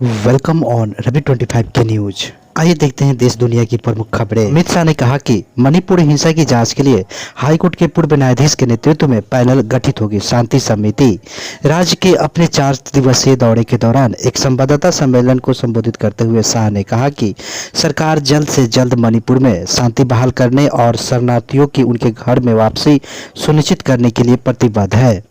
Welcome on Ravi 25 के news. आइए देखते हैं देश दुनिया की प्रमुख खबरें। अमित शाह ने कहा कि मणिपुर हिंसा की जांच के लिए हाईकोर्ट के पूर्व न्यायाधीश के नेतृत्व में पैनल गठित होगी। शांति समिति। राज्य के अपने 4 दिवसीय दौरे के दौरान एक संवाददाता सम्मेलन को संबोधित करते हुए शाह ने कहा कि सरकार जल्द से जल्द मणिपुर में शांति बहाल करने और शरणार्थियों की उनके घर में वापसी सुनिश्चित करने के लिए प्रतिबद्ध है।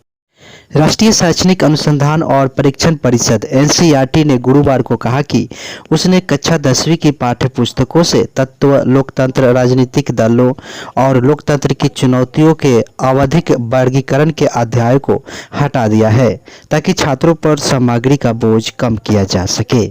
राष्ट्रीय शैक्षणिक अनुसंधान और परीक्षण परिषद एनसीईआरटी ने गुरुवार को कहा कि उसने कक्षा 10वीं की पाठ्य पुस्तकों से तत्व, लोकतंत्र, राजनीतिक दलों और लोकतंत्र की चुनौतियों के आवधिक वर्गीकरण के अध्याय को हटा दिया है ताकि छात्रों पर सामग्री का बोझ कम किया जा सके।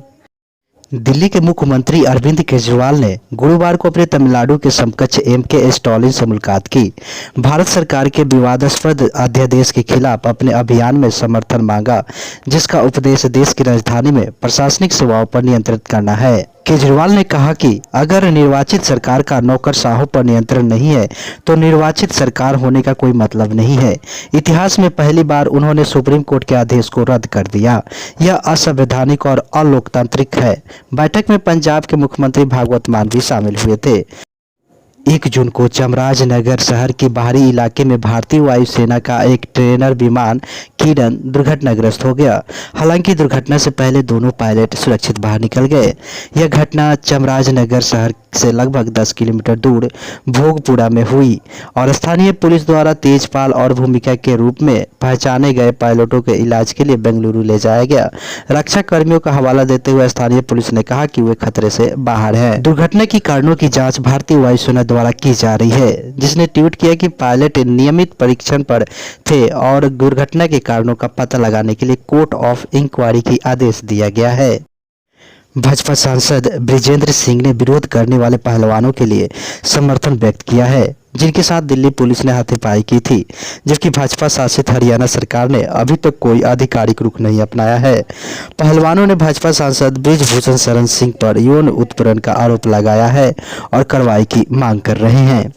दिल्ली के मुख्यमंत्री अरविंद केजरीवाल ने गुरुवार को अपने तमिलनाडु के समकक्ष एम.के. स्टालिन से मुलाकात की। भारत सरकार के विवादास्पद अध्यादेश के खिलाफ अपने अभियान में समर्थन मांगा, जिसका उद्देश्य देश की राजधानी में प्रशासनिक सेवाओं पर नियंत्रित करना है। केजरीवाल ने कहा कि अगर निर्वाचित सरकार का नौकरशाहों पर नियंत्रण नहीं है तो निर्वाचित सरकार होने का कोई मतलब नहीं है। इतिहास में पहली बार उन्होंने सुप्रीम कोर्ट के आदेश को रद्द कर दिया। यह असंवैधानिक और अलोकतांत्रिक है। बैठक में पंजाब के मुख्यमंत्री भागवत मान भी शामिल हुए थे। 1 जून को चामराजनगर शहर के बाहरी इलाके में भारतीय वायुसेना का एक ट्रेनर विमान किरण दुर्घटनाग्रस्त हो गया। हालांकि दुर्घटना से पहले दोनों पायलट सुरक्षित बाहर निकल गए। यह घटना चामराजनगर शहर से लगभग 10 किलोमीटर दूर भोगपुरा में हुई और स्थानीय पुलिस द्वारा तेजपाल और भूमिका के रूप में पहचाने गए पायलटों के इलाज के लिए बेंगलुरु ले जाया गया। रक्षा कर्मियों का हवाला देते हुए स्थानीय पुलिस ने कहा कि वे खतरे से बाहर हैं। दुर्घटना की कारणों की जांच भारतीय वायुसेना द्वारा की जा रही है, जिसने ट्वीट किया कि पायलट नियमित परीक्षण पर थे और दुर्घटना के कारणों का पता लगाने के लिए कोर्ट ऑफ इंक्वायरी की आदेश दिया गया है। भाजपा सांसद बृजेंद्र सिंह ने विरोध करने वाले पहलवानों के लिए समर्थन व्यक्त किया है, जिनके साथ दिल्ली पुलिस ने हाथापाई की थी, जबकि भाजपा शासित हरियाणा सरकार ने अभी तक कोई आधिकारिक रुख नहीं अपनाया है। पहलवानों ने भाजपा सांसद बृजभूषण शरण सिंह पर यौन उत्पीड़न का आरोप लगाया है और कार्रवाई की मांग कर रहे हैं।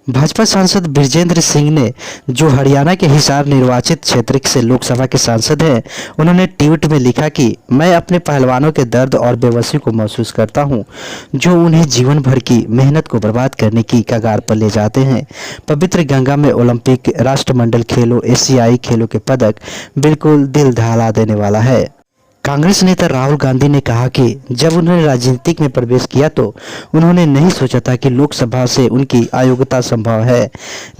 भाजपा सांसद बृजेंद्र सिंह ने, जो हरियाणा के हिसार निर्वाचित क्षेत्र से लोकसभा के सांसद हैं, उन्होंने ट्वीट में लिखा कि मैं अपने पहलवानों के दर्द और बेबसी को महसूस करता हूं, जो उन्हें जीवन भर की मेहनत को बर्बाद करने की कगार पर ले जाते हैं। पवित्र गंगा में ओलंपिक, राष्ट्रमंडल खेलों, एशियाई खेलों के पदक बिल्कुल दिल दहला देने वाला है। कांग्रेस नेता राहुल गांधी ने कहा कि जब उन्होंने राजनीति में प्रवेश किया तो उन्होंने नहीं सोचा था कि लोकसभा से उनकी अयोग्यता संभव है,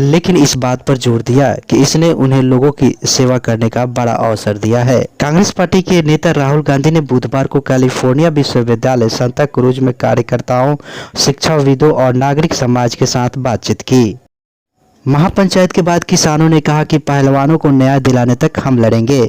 लेकिन इस बात पर जोर दिया कि इसने उन्हें लोगों की सेवा करने का बड़ा अवसर दिया है। कांग्रेस पार्टी के नेता राहुल गांधी ने बुधवार को कैलिफोर्निया विश्वविद्यालय सांता क्रूज में कार्यकर्ताओं, शिक्षाविदों और नागरिक समाज के साथ बातचीत की। महापंचायत के बाद किसानों ने कहा कि पहलवानों को न्याय दिलाने तक हम लड़ेंगे।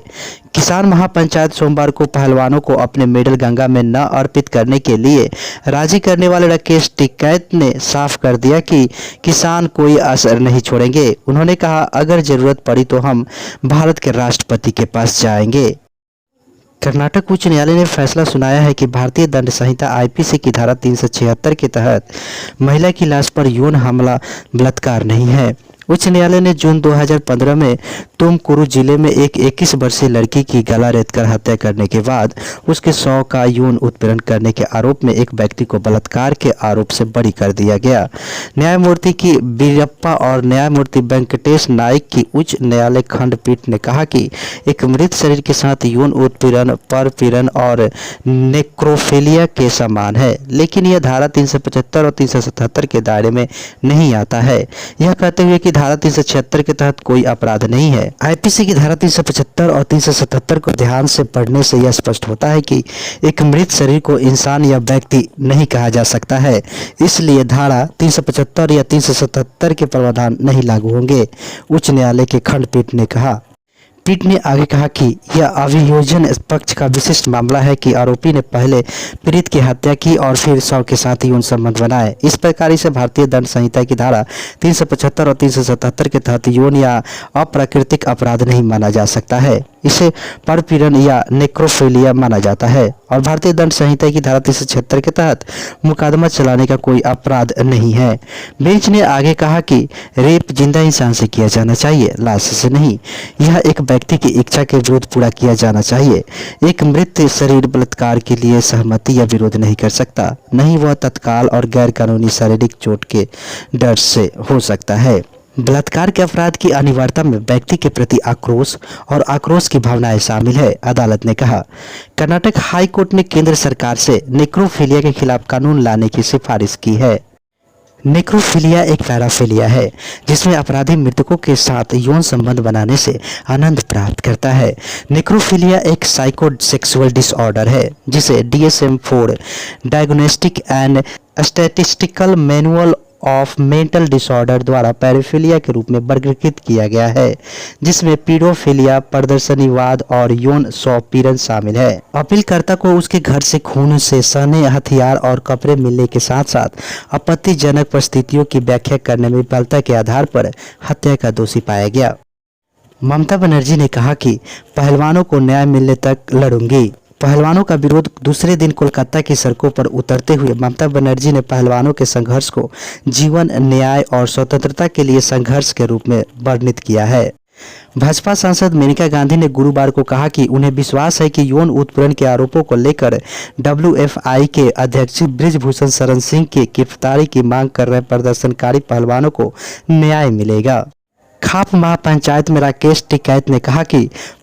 किसान महापंचायत सोमवार को पहलवानों को अपने मेडल गंगा में न अर्पित करने के लिए राजी करने वाले राकेश टिकैत ने साफ कर दिया कि किसान कोई असर नहीं छोड़ेंगे। उन्होंने कहा, अगर जरूरत पड़ी तो हम भारत के राष्ट्रपति के पास जाएंगे। कर्नाटक उच्च न्यायालय ने फैसला सुनाया है कि भारतीय दंड संहिता आईपीसी की धारा 376 के तहत महिला की लाश पर यौन हमला बलात्कार नहीं है। उच्च न्यायालय ने जून 2015 में तुमकुरू जिले में एक 21 वर्षीय लड़की की गला रेतकर हत्या करने के बाद उसके 100 का यौन उत्पीड़न करने के आरोप में एक व्यक्ति को बलात्कार के आरोप से बरी कर दिया गया। न्यायमूर्ति की बीरप्पा और न्यायमूर्ति वेंकटेश नाइक की उच्च न्यायालय खंडपीठ ने कहा कि एक मृत शरीर के साथ यौन उत्पीड़न, परपीड़न और नेक्रोफिलिया के समान है, लेकिन यह धारा 375 और 377 के दायरे में नहीं आता है। यह कहते हुए कि धारा 376 के तहत कोई अपराध नहीं है। आईपीसी की धारा 375 और 377 को ध्यान से पढ़ने से यह स्पष्ट होता है कि एक मृत शरीर को इंसान या व्यक्ति नहीं कहा जा सकता है, इसलिए धारा 375 या 377 के प्रावधान नहीं लागू होंगे, उच्च न्यायालय के खंडपीठ ने कहा। पीठ ने आगे कहा कि यह अभियोजन पक्ष का विशिष्ट मामला है कि आरोपी ने पहले पीड़ित की हत्या की और फिर शव के साथ यौन संबंध बनाए। इस प्रकार इसे भारतीय दंड संहिता की धारा 375 और 377 के तहत यौन या अप्राकृतिक अपराध नहीं माना जा सकता है। इसे परपीड़न या नेक्रोफिलिया माना जाता है और भारतीय दंड संहिता की धारा 376 के तहत मुकदमा चलाने का कोई अपराध नहीं है। बेंच ने आगे कहा कि रेप जिंदा इंसान से किया जाना चाहिए, लाश से नहीं। यह एक व्यक्ति की इच्छा के विरुद्ध पूरा किया जाना चाहिए। एक मृत शरीर बलात्कार के लिए सहमति या विरोध नहीं कर सकता, नहीं वह तत्काल और गैर कानूनी शारीरिक चोट के डर से हो सकता है। बलात्कार के अपराध की अनिवार्यता में व्यक्ति के प्रति आक्रोश और आक्रोश की भावनाएं शामिल है, अदालत ने कहा। कर्नाटक हाई कोर्ट ने केंद्र सरकार से नेक्रोफिलिया के खिलाफ कानून लाने की सिफारिश की है। नेक्रोफिलिया एक पैराफिलिया है जिसमें अपराधी मृतकों के साथ यौन संबंध बनाने से आनंद प्राप्त करता है। नेक्रोफिलिया एक साइकोसेक्सुअल डिसऑर्डर है जिसे DSM-4 diagnostic and statistical manual of mental disorder द्वारा पैराफिलिया के रूप में वर्गीकृत किया गया है, जिसमें पीडोफिलिया, प्रदर्शनीवाद और यौन शौकीन शामिल है। अपीलकर्ता को उसके घर से खून से सने हथियार और कपड़े मिलने के साथ साथ आपत्तिजनक परिस्थितियों की व्याख्या करने में विफलता के आधार पर हत्या का दोषी पाया गया। ममता बनर्जी ने कहा कि पहलवानों को न्याय मिलने तक लड़ूंगी। पहलवानों का विरोध। दूसरे दिन कोलकाता की सड़कों पर उतरते हुए ममता बनर्जी ने पहलवानों के संघर्ष को जीवन, न्याय और स्वतंत्रता के लिए संघर्ष के रूप में वर्णित किया है। भाजपा सांसद मेनका गांधी ने गुरुवार को कहा कि उन्हें विश्वास है कि यौन उत्पीड़न के आरोपों को लेकर WFI के अध्यक्ष बृजभूषण शरण सिंह की गिरफ्तारी की मांग कर रहे प्रदर्शनकारी पहलवानों को न्याय मिलेगा। खाप महापंचायत में राकेश टिकैत ने कहा कि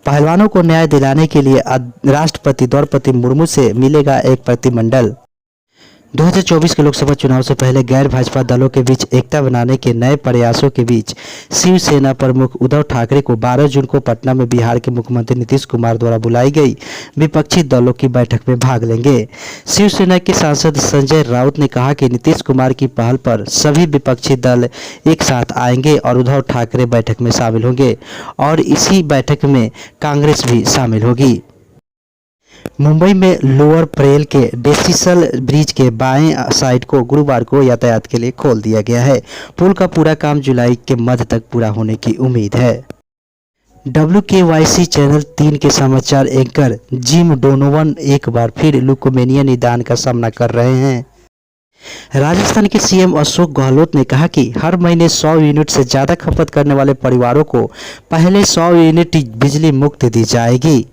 पहलवानों को न्याय दिलाने के लिए राष्ट्रपति द्रौपदी मुर्मू से मिलेगा एक प्रतिनिधिमंडल। 2024 के लोकसभा चुनाव से पहले गैर भाजपा दलों के बीच एकता बनाने के नए प्रयासों के बीच शिवसेना प्रमुख उद्धव ठाकरे को 12 जून को पटना में बिहार के मुख्यमंत्री नीतीश कुमार द्वारा बुलाई गई विपक्षी दलों की बैठक में भाग लेंगे। शिवसेना के सांसद संजय राउत ने कहा कि नीतीश कुमार की पहल पर सभी विपक्षी दल एक साथ आएंगे और उद्धव ठाकरे बैठक में शामिल होंगे और इसी बैठक में कांग्रेस भी शामिल होगी। मुंबई में लोअर परेल के डेसिसल ब्रिज के बाएं साइड को गुरुवार को यातायात के लिए खोल दिया गया है। पुल का पूरा काम जुलाई के मध्य तक पूरा होने की उम्मीद है। WKYC चैनल 3 के समाचार एंकर जिम डोनोवन एक बार फिर ल्यूकेमिया निदान का सामना कर रहे हैं। राजस्थान के CM अशोक गहलोत ने कहा कि हर महीने 100 यूनिट से ज़्यादा खपत करने वाले परिवारों को पहले 100 यूनिट बिजली मुक्त दी जाएगी।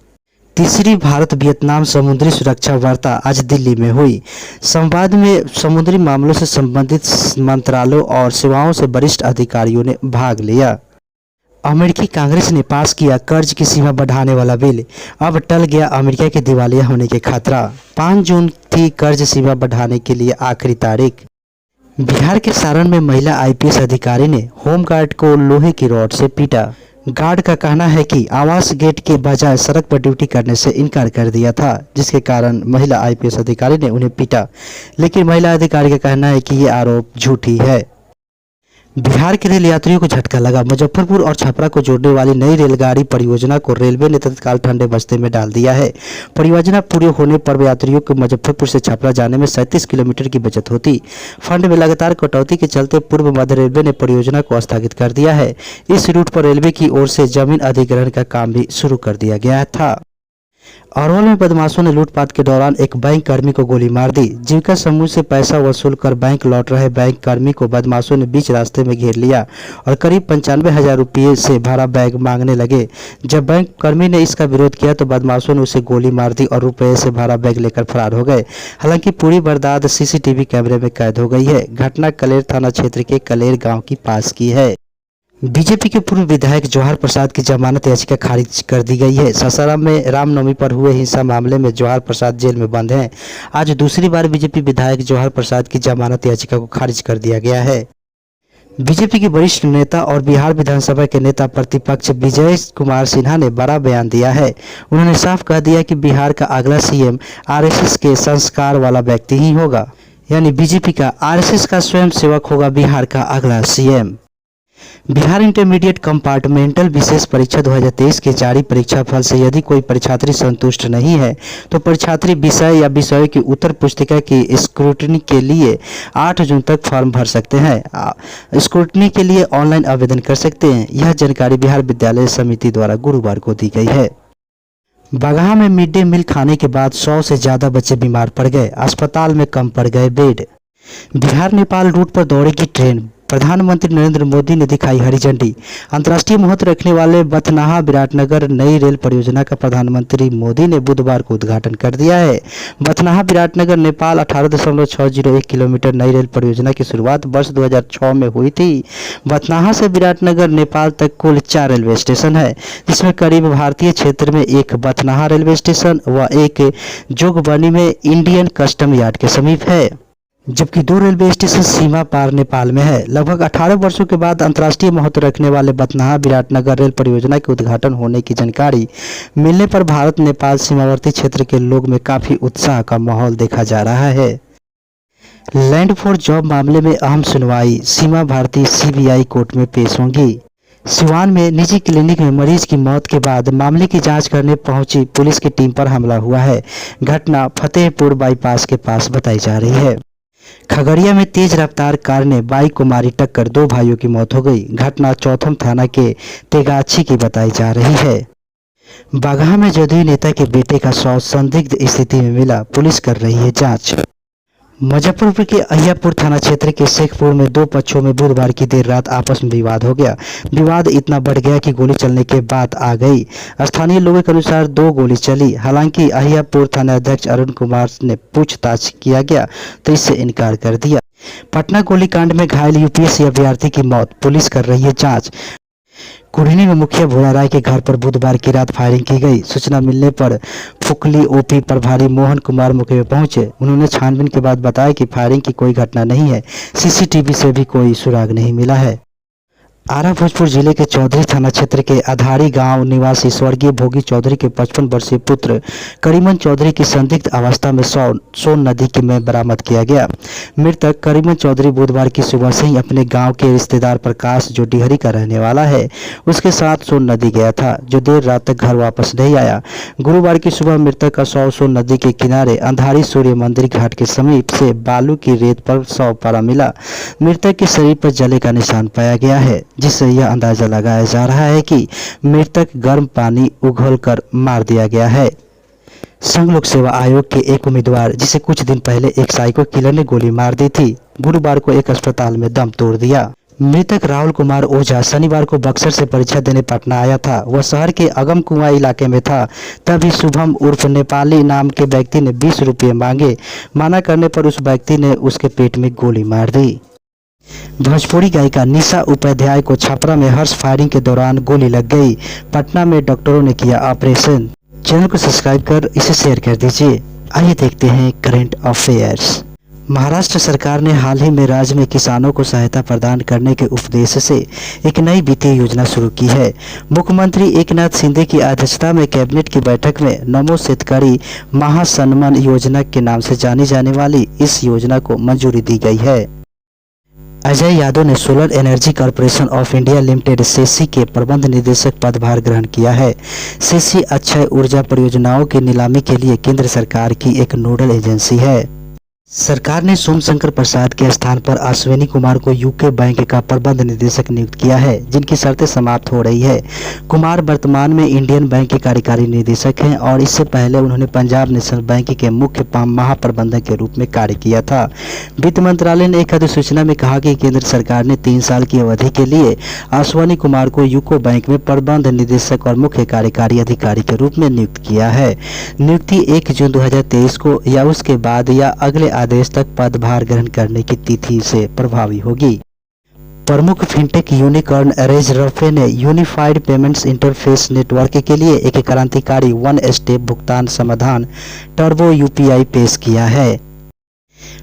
तीसरी भारत वियतनाम समुद्री सुरक्षा वार्ता आज दिल्ली में हुई। संवाद में समुद्री मामलों से संबंधित मंत्रालयों और सेवाओं से वरिष्ठ अधिकारियों ने भाग लिया। अमेरिकी कांग्रेस ने पास किया कर्ज की सीमा बढ़ाने वाला बिल। अब टल गया अमेरिका के दिवालिया होने के खतरा। 5 जून थी कर्ज सीमा बढ़ाने के लिए आखिरी तारीख। बिहार के सारण में महिला IPS अधिकारी ने होमगार्ड को लोहे की रॉड से पीटा। गार्ड का कहना है कि आवास गेट के बजाय सड़क पर ड्यूटी करने से इनकार कर दिया था, जिसके कारण महिला IPS अधिकारी ने उन्हें पीटा, लेकिन महिला अधिकारी का कहना है कि ये आरोप झूठी है। बिहार के रेल यात्रियों को झटका लगा। मुजफ्फरपुर और छपरा को जोड़ने वाली नई रेलगाड़ी परियोजना को रेलवे ने तत्काल ठंडे बस्ते में डाल दिया है। परियोजना पूरे होने पर यात्रियों को मुजफ्फरपुर से छपरा जाने में 37 किलोमीटर की बचत होती। फंड में लगातार कटौती के चलते पूर्व मध्य रेलवे ने परियोजना को स्थगित कर दिया है। इस रूट पर रेलवे की ओर से जमीन अधिग्रहण का काम भी शुरू कर दिया गया था। अरवल में बदमाशों ने लूटपाट के दौरान एक बैंक कर्मी को गोली मार दी। जीविका समूह से पैसा वसूल कर बैंक लौट रहे बैंक कर्मी को बदमाशों ने बीच रास्ते में घेर लिया और करीब 95,000 रुपये से भरा बैग मांगने लगे। जब बैंक कर्मी ने इसका विरोध किया तो बदमाशों ने उसे गोली मार दी और रुपये से भरा बैग लेकर फरार हो गए। हालांकि पूरी वारदात CCTV कैमरे में कैद हो गई है। घटना कलेर थाना क्षेत्र के कलेर गाँव की पास की है। बीजेपी के पूर्व विधायक जौहर प्रसाद की जमानत याचिका खारिज कर दी गई है। सासाराम में रामनवमी पर हुए हिंसा मामले में जौहर प्रसाद जेल में बंद हैं। आज दूसरी बार बीजेपी विधायक जौहर प्रसाद की जमानत याचिका को खारिज कर दिया गया है। बीजेपी के वरिष्ठ नेता और बिहार विधानसभा के नेता प्रतिपक्ष विजय कुमार सिन्हा ने बड़ा बयान दिया है। उन्होंने साफ कह दिया कि बिहार का अगला CM RSS के संस्कार वाला व्यक्ति ही होगा, यानी बीजेपी का RSS का स्वयं सेवक होगा बिहार का अगला CM। बिहार इंटरमीडिएट कंपार्टमेंटल विशेष परीक्षा 2023 के जारी परीक्षा फल से यदि कोई परीक्षार्थी संतुष्ट नहीं है तो परीक्षार्थी विषय या विषयों की उत्तर पुस्तिका की स्क्रूटनी के लिए 8 जून तक फॉर्म भर सकते हैं। स्क्रूटनी के लिए ऑनलाइन आवेदन कर सकते हैं। यह जानकारी बिहार विद्यालय समिति द्वारा गुरुवार को दी गई है। बगहा में मिड डे मील खाने के बाद 100 से ज्यादा बच्चे बीमार पड़ गए, अस्पताल में कम पड़ गए बेड। बिहार नेपाल रूट पर दौड़ेगी ट्रेन, प्रधानमंत्री नरेंद्र मोदी ने दिखाई हरी झंडी। अंतर्राष्ट्रीय महत्व रखने वाले बथनाहा विराटनगर नई रेल परियोजना का प्रधानमंत्री मोदी ने बुधवार को उद्घाटन कर दिया है। बथनाहा विराटनगर नेपाल 18.601 किलोमीटर नई रेल परियोजना की शुरुआत वर्ष 2006 में हुई थी। बथनाहा से विराटनगर नेपाल तक कुल 4 रेलवे स्टेशन है, जिसमें करीब भारतीय क्षेत्र में एक बथनाहा रेलवे स्टेशन व एक जोगबनी में इंडियन कस्टम यार्ड के समीप है, जबकि 2 रेलवे स्टेशन सीमा पार नेपाल में है। लगभग 18 वर्षों के बाद अंतर्राष्ट्रीय महत्व रखने वाले बथनाहा विराटनगर रेल परियोजना के उद्घाटन होने की जानकारी मिलने पर भारत नेपाल सीमावर्ती क्षेत्र के लोग में काफी उत्साह का माहौल देखा जा रहा है। लैंड फॉर जॉब मामले में अहम सुनवाई, सीमा भारती सीबीआई कोर्ट में पेश होंगी। सिवान में निजी क्लिनिक में मरीज की मौत के बाद मामले की जांच करने पहुंची पुलिस की टीम पर हमला हुआ है। घटना फतेहपुर बाईपास के पास बताई जा रही है। खगड़िया में तेज रफ्तार कार ने बाइक को मारी टक्कर, 2 भाइयों की मौत हो गई। घटना चौथम थाना के तेगाछी की बताई जा रही है। बगहा में जदयू नेता के बेटे का शव संदिग्ध स्थिति में मिला, पुलिस कर रही है जांच। मुजफ्फरपुर के अहियापुर थाना क्षेत्र के शेखपुर में 2 पक्षों में बुधवार की देर रात आपस में विवाद हो गया। विवाद इतना बढ़ गया कि गोली चलने के बात आ गई। स्थानीय लोगों के अनुसार 2 गोली चली। हालांकि अहियापुर थाना अध्यक्ष अरुण कुमार ने पूछताछ किया गया तो इससे इनकार कर दिया। पटना गोलीकांड में घायल यूपीएससी अभ्यर्थी की मौत, पुलिस कर रही है जाँच। कुढ़नी में मुखिया भोला राय के घर पर बुधवार की रात फायरिंग की गई। सूचना मिलने पर फुकली ओपी प्रभारी मोहन कुमार मौके पर पहुंचे। उन्होंने छानबीन के बाद बताया कि फायरिंग की कोई घटना नहीं है, सीसीटीवी से भी कोई सुराग नहीं मिला है। आरा भोजपुर जिले के चौधरी थाना क्षेत्र के आधारी गांव निवासी स्वर्गीय भोगी चौधरी के 55 वर्षीय पुत्र करीमन चौधरी की संदिग्ध अवस्था में सोन नदी में बरामद किया गया। मृतक करीमन चौधरी बुधवार की सुबह से ही अपने गांव के रिश्तेदार प्रकाश, जो डिहरी का रहने वाला है, उसके साथ सोन नदी गया था, जो देर रात तक घर वापस नहीं आया। गुरुवार की सुबह मृतक का शव सोन नदी के किनारे अंधारी सूर्य मंदिर घाट के समीप से बालू की रेत पर शव पड़ा मिला। मृतक के शरीर पर जले का निशान पाया गया है, जिससे यह अंदाजा लगाया जा रहा है कि मृतक गर्म पानी उगलकर मार दिया गया है। संघ लोक सेवा आयोग के एक उम्मीदवार, जिसे कुछ दिन पहले एक साइको किलर ने गोली मार दी थी, गुरुवार को एक अस्पताल में दम तोड़ दिया। मृतक राहुल कुमार ओझा शनिवार को बक्सर से परीक्षा देने पटना आया था। वह शहर के अगम कुआं इलाके में था। तभी शुभम उर्फ नेपाली नाम के व्यक्ति ने 20 रुपये मांगे। मना करने पर उस व्यक्ति ने उसके पेट में गोली मार दी। भोजपुरी गायिका निशा उपाध्याय को छपरा में हर्ष फायरिंग के दौरान गोली लग गई। पटना में डॉक्टरों ने किया ऑपरेशन। चैनल को सब्सक्राइब कर इसे शेयर कर दीजिए। आइए देखते हैं करंट अफेयर्स। महाराष्ट्र सरकार ने हाल ही में राज्य में किसानों को सहायता प्रदान करने के उद्देश्य से एक नई वित्तीय योजना शुरू की है। मुख्यमंत्री एकनाथ शिंदे की अध्यक्षता में कैबिनेट की बैठक में नमो शेतकरी महासन्मान योजना के नाम से जानी जाने वाली इस योजना को मंजूरी दी गई है। अजय यादव ने solar energy corporation of India limited SECI के प्रबंध निदेशक पदभार ग्रहण किया है। सेसी अक्षय ऊर्जा परियोजनाओं की नीलामी के लिए केंद्र सरकार की एक नोडल एजेंसी है। सरकार ने सोमशंकर प्रसाद के स्थान पर अश्विनी कुमार को यूके बैंक का प्रबंध निदेशक नियुक्त किया है, जिनकी शर्तें समाप्त हो रही है। कुमार वर्तमान में इंडियन बैंक के कार्यकारी निदेशक हैं और इससे पहले उन्होंने पंजाब नेशनल बैंक के मुख्य महाप्रबंधक के रूप में कार्य किया था। वित्त मंत्रालय ने एक अधिसूचना में कहा कि केंद्र सरकार ने 3 साल की अवधि के लिए अश्विनी कुमार को यूको बैंक में प्रबंध निदेशक और मुख्य कार्यकारी अधिकारी के रूप में नियुक्त किया है। नियुक्ति 1 जून 2023 को या उसके बाद या अगले आदेश तक पदभार ग्रहण करने की तिथि से प्रभावी होगी। प्रमुख फिनटेक यूनिकॉर्न रेजरफे ने यूनिफाइड पेमेंट्स इंटरफेस नेटवर्क के लिए एक क्रांतिकारी 1 स्टेप भुगतान समाधान टर्बो यूपीआई पेश किया है।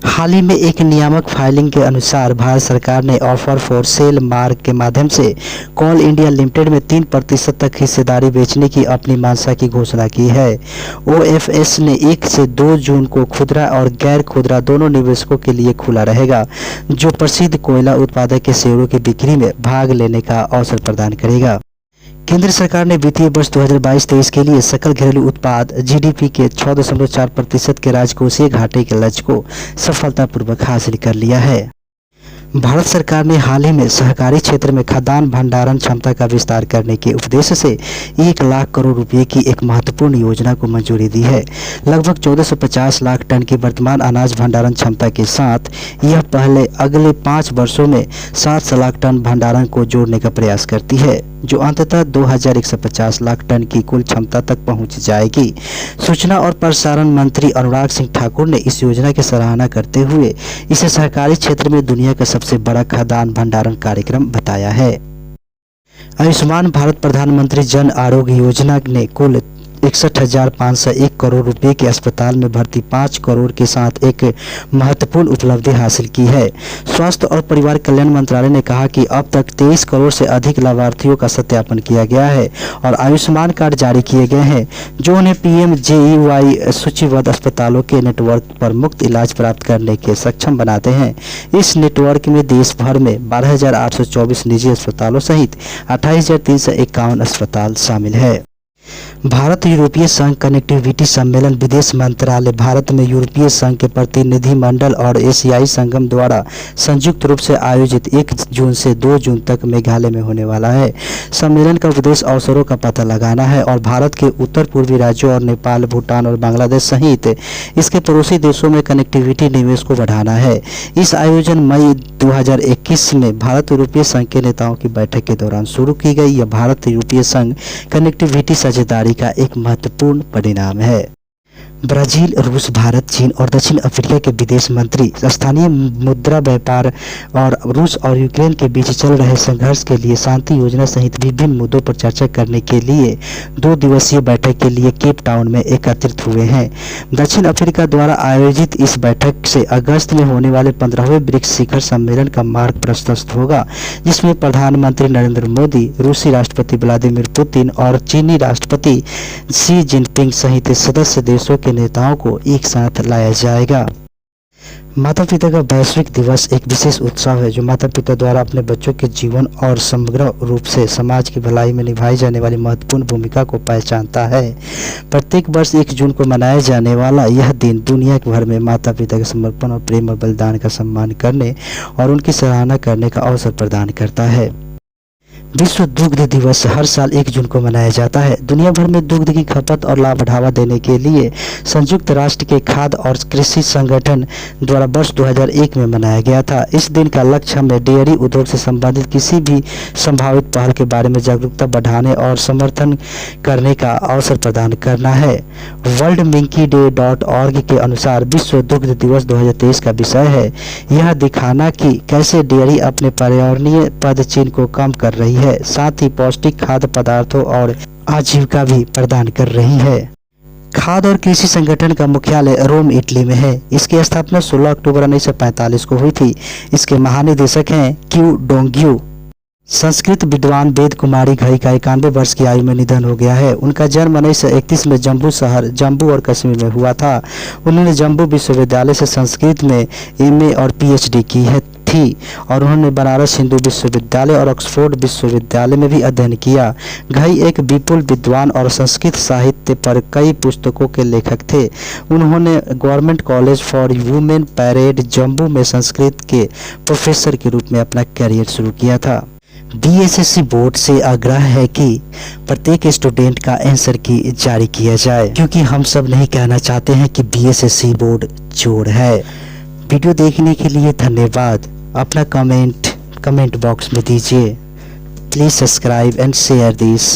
हाल ही में एक नियामक फाइलिंग के अनुसार भारत सरकार ने ऑफर फॉर सेल मार्क के माध्यम से कोल इंडिया लिमिटेड में 3% तक हिस्सेदारी बेचने की अपनी मंशा की घोषणा की है। ओएफएस ने 1 से 2 जून को खुदरा और गैर खुदरा दोनों निवेशकों के लिए खुला रहेगा, जो प्रसिद्ध कोयला उत्पादक के शेयरों की बिक्री में भाग लेने का अवसर प्रदान करेगा। केंद्र सरकार ने वित्तीय वर्ष 2022-23 के लिए सकल घरेलू उत्पाद जीडीपी के 6.4% के राजकोषीय घाटे के लक्ष्य को सफलतापूर्वक हासिल कर लिया है। भारत सरकार ने हाल ही में सहकारी क्षेत्र में खाद्यान्न भंडारण क्षमता का विस्तार करने के उद्देश्य से 1 लाख करोड़ रुपए की एक महत्वपूर्ण योजना को मंजूरी दी है। लगभग 1450 लाख टन की वर्तमान अनाज भंडारण क्षमता के साथ यह पहले अगले 5 वर्षों में 7 लाख टन भंडारण को जोड़ने का प्रयास करती है, जो अंततः 2150 लाख टन की कुल क्षमता तक पहुंच जाएगी। सूचना और प्रसारण मंत्री अनुराग सिंह ठाकुर ने इस योजना की सराहना करते हुए इसे सहकारी क्षेत्र में दुनिया का सबसे बड़ा खाद्यान्न भंडारण कार्यक्रम बताया है। आयुष्मान भारत प्रधानमंत्री जन आरोग्य योजना ने कुल 61,501 करोड़ रुपए के अस्पताल में भर्ती 5 करोड़ के साथ एक महत्वपूर्ण उपलब्धि हासिल की है। स्वास्थ्य और परिवार कल्याण मंत्रालय ने कहा कि अब तक 23 करोड़ से अधिक लाभार्थियों का सत्यापन किया गया है और आयुष्मान कार्ड जारी किए गए हैं, जो उन्हें PMJEY सूचीबद्ध अस्पतालों के नेटवर्क पर मुफ्त इलाज प्राप्त करने के सक्षम बनाते हैं। इस नेटवर्क में देश भर में 12,824 निजी अस्पतालों सहित 28,351 अस्पताल शामिल है। भारत यूरोपीय संघ कनेक्टिविटी सम्मेलन विदेश मंत्रालय भारत में यूरोपीय संघ के प्रतिनिधि मंडल और एशियाई संगम द्वारा संयुक्त रूप से आयोजित 1 जून से 2 जून तक मेघालय में होने वाला है। सम्मेलन का उद्देश्य अवसरों का पता लगाना है और भारत के उत्तर पूर्वी राज्यों और नेपाल, भूटान और बांग्लादेश सहित इसके पड़ोसी देशों में कनेक्टिविटी निवेश को बढ़ाना है। इस आयोजन मई 2021 में भारत यूरोपीय संघ के नेताओं की बैठक के दौरान शुरू की गई। यह भारत यूरोपीय संघ कनेक्टिविटी साझेदारी का एक महत्वपूर्ण परिणाम है। ब्राजील, रूस, भारत, चीन और दक्षिण अफ्रीका के विदेश मंत्री स्थानीय मुद्रा व्यापार और रूस और यूक्रेन के बीच चल रहे संघर्ष के लिए शांति योजना सहित विभिन्न मुद्दों पर चर्चा करने के लिए 2 दिवसीय बैठक के लिए केप टाउन में एकत्रित हुए हैं। दक्षिण अफ्रीका द्वारा आयोजित इस बैठक से अगस्त में होने वाले 15वें ब्रिक्स शिखर सम्मेलन का मार्ग प्रशस्त होगा, जिसमें प्रधानमंत्री नरेंद्र मोदी, रूसी राष्ट्रपति व्लादिमीर पुतिन और चीनी राष्ट्रपति शी जिनपिंग सहित सदस्य देशों के नेताओं को एक साथ लाया जाएगा। माता पिता का वैश्विक दिवस एक विशेष उत्सव है जो माता पिता द्वारा अपने बच्चों के जीवन और समग्र रूप से समाज की भलाई में निभाई जाने वाली महत्वपूर्ण भूमिका को पहचानता है। प्रत्येक वर्ष 1 जून को मनाया जाने वाला यह दिन दुनिया भर में माता पिता के समर्पण और प्रेम और बलिदान का सम्मान करने और उनकी सराहना करने का अवसर प्रदान करता है। विश्व दुग्ध दिवस हर साल 1 जून को मनाया जाता है। दुनिया भर में दुग्ध की खपत और लाभ बढ़ावा देने के लिए संयुक्त राष्ट्र के खाद्य और कृषि संगठन द्वारा वर्ष 2001 में मनाया गया था। इस दिन का लक्ष्य हमें डेयरी उद्योग से संबंधित किसी भी संभावित पहल के बारे में जागरूकता बढ़ाने और समर्थन करने का अवसर प्रदान करना है। worldminkyday.org के अनुसार विश्व दुग्ध दिवस 2023 का विषय है यह दिखाना कि कैसे डेयरी अपने पर्यावरणीय पदचिह्न को कम कर रही है, साथ ही पौष्टिक खाद्य पदार्थों और आजीविका भी प्रदान कर रही है। खाद्य और कृषि संगठन का मुख्यालय रोम, इटली में है। इसकी स्थापना 16 अक्टूबर 1945 को हुई थी। इसके महानिदेशक हैं क्यू डोंग्यू। संस्कृत विद्वान वेद कुमारी घई का 91 वर्ष की आयु में निधन हो गया है। उनका जन्म 1931 में जम्मू शहर, जम्मू और कश्मीर में हुआ था। उन्होंने जम्मू विश्वविद्यालय से संस्कृत में MA और PhD की थी और उन्होंने बनारस हिंदू विश्वविद्यालय और ऑक्सफोर्ड विश्वविद्यालय में भी अध्ययन किया। घई एक विपुल विद्वान और संस्कृत साहित्य पर कई पुस्तकों के लेखक थे। उन्होंने government college for women parade Jammu में संस्कृत के प्रोफेसर के रूप में अपना करियर शुरू किया था। BSSC बोर्ड से आग्रह है कि प्रत्येक स्टूडेंट का आंसर की जारी किया जाए, क्योंकि हम सब नहीं कहना चाहते हैं कि BSSC बोर्ड चोर है। वीडियो देखने के लिए धन्यवाद। अपना कमेंट बॉक्स में दीजिए। Please subscribe and share this.